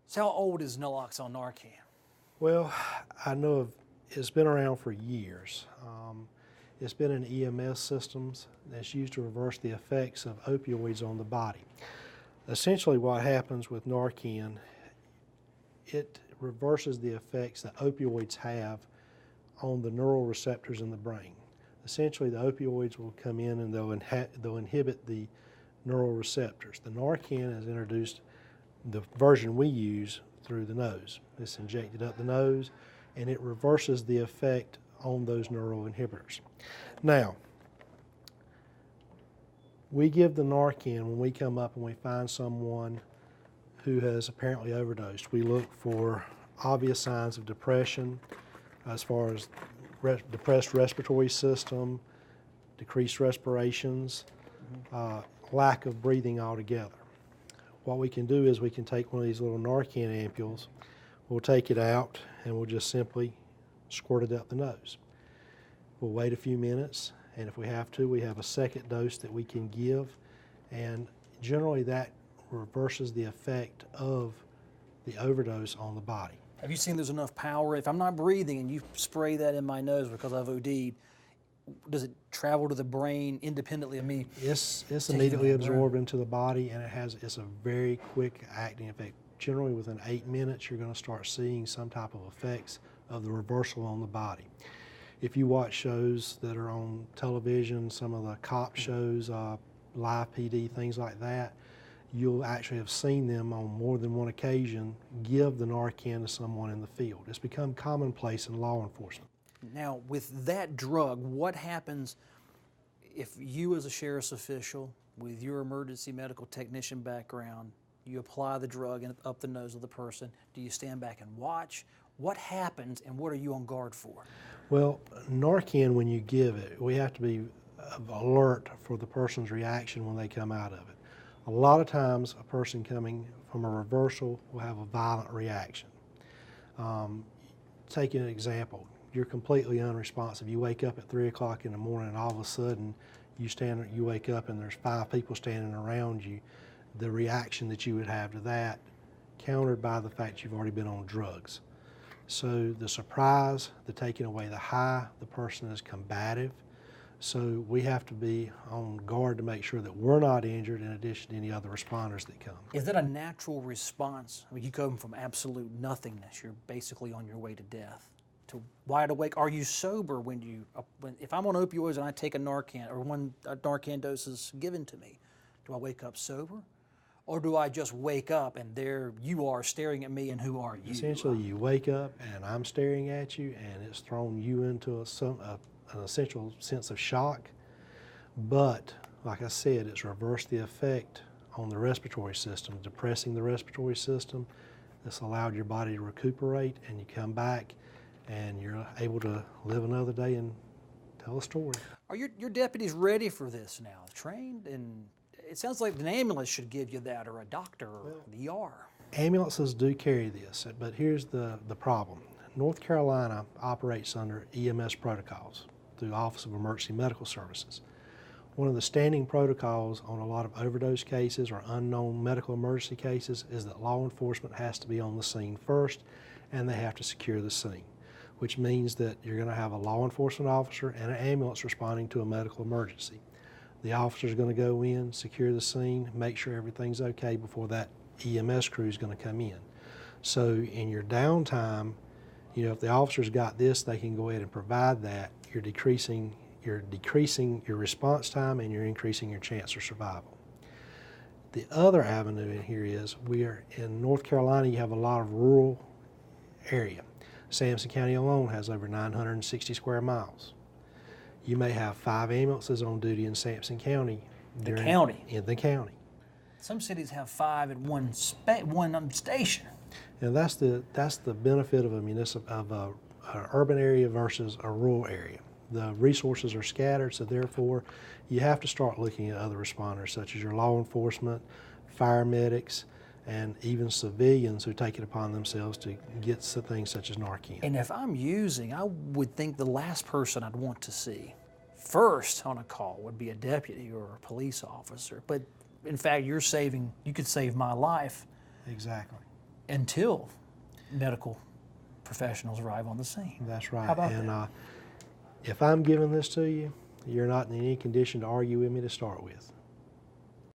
So how old is Naloxone Narcan? Well, I know it's been around for years. It's been in EMS systems that's used to reverse the effects of opioids on the body. Essentially what happens with Narcan, it reverses the effects that opioids have on the neural receptors in the brain. Essentially the opioids will come in and they'll inhibit the neural receptors. The Narcan has introduced the version we use through the nose. It's injected up the nose and it reverses the effect on those neural inhibitors. Now, we give the Narcan when we come up and we find someone who has apparently overdosed. We look for obvious signs of depression as far as depressed respiratory system, decreased respirations, lack of breathing altogether. What we can do is we can take one of these little Narcan ampules, we'll take it out and we'll just simply squirt it up the nose. We'll wait a few minutes, and if we have to, we have a second dose that we can give, and generally that reverses the effect of the overdose on the body. Have you seen there's enough power? If I'm not breathing and you spray that in my nose because I've OD'd, does it travel to the brain independently of me? It's immediately absorbed into the body, and it's a very quick acting effect. Generally within 8 minutes you're going to start seeing some type of effects of the reversal on the body. If you watch shows that are on television, some of the cop shows, live PD, things like that, you'll actually have seen them on more than one occasion give the Narcan to someone in the field. It's become commonplace in law enforcement. Now, with that drug, what happens if you as a sheriff's official with your emergency medical technician background, you apply the drug up the nose of the person? Do you stand back and watch? What happens and what are you on guard for? Well, Narcan, when you give it, we have to be alert for the person's reaction when they come out of it. A lot of times a person coming from a reversal will have a violent reaction. Take an example. You're completely unresponsive. You wake up at 3 o'clock in the morning and all of a sudden you wake up and there's 5 people standing around you. The reaction that you would have to that, countered by the fact you've already been on drugs. So the surprise, the taking away the high, the person is combative. So we have to be on guard to make sure that we're not injured in addition to any other responders that come. Is that a natural response? I mean, you come from absolute nothingness. You're basically on your way to death, to wide awake. Are you sober if I'm on opioids and I take a Narcan or a Narcan dose is given to me, do I wake up sober? Or do I just wake up and there you are staring at me and who are you? Essentially you wake up and I'm staring at you and it's thrown you into an essential sense of shock. But like I said, it's reversed the effect on the respiratory system, depressing the respiratory system. It's allowed your body to recuperate and you come back and you're able to live another day and tell a story. Are your deputies ready for this now? Trained? And it sounds like an ambulance should give you that, or a doctor, or the ER. Ambulances do carry this, but here's the problem. North Carolina operates under EMS protocols through the Office of Emergency Medical Services. One of the standing protocols on a lot of overdose cases or unknown medical emergency cases is that law enforcement has to be on the scene first and they have to secure the scene, which means that you're going to have a law enforcement officer and an ambulance responding to a medical emergency. The officer's going to go in, secure the scene, make sure everything's okay before that EMS crew is going to come in. So in your downtime, if the officer's got this, they can go ahead and provide that. You're decreasing your response time and you're increasing your chance of survival. The other avenue in here is in North Carolina, you have a lot of rural area. Sampson County alone has over 960 square miles. You may have 5 ambulances on duty in Sampson County. In the county. Some cities have 5 at one station. And that's the benefit of an urban area versus a rural area. The resources are scattered, so therefore you have to start looking at other responders such as your law enforcement, fire medics, and even civilians who take it upon themselves to get things such as Narcan. And if I'm using, I would think the last person I'd want to see first on a call would be a deputy or a police officer. But in fact, you could save my life. Exactly. until medical professionals arrive on the scene. That's right. How about and that? If I'm giving this to you, you're not in any condition to argue with me to start with.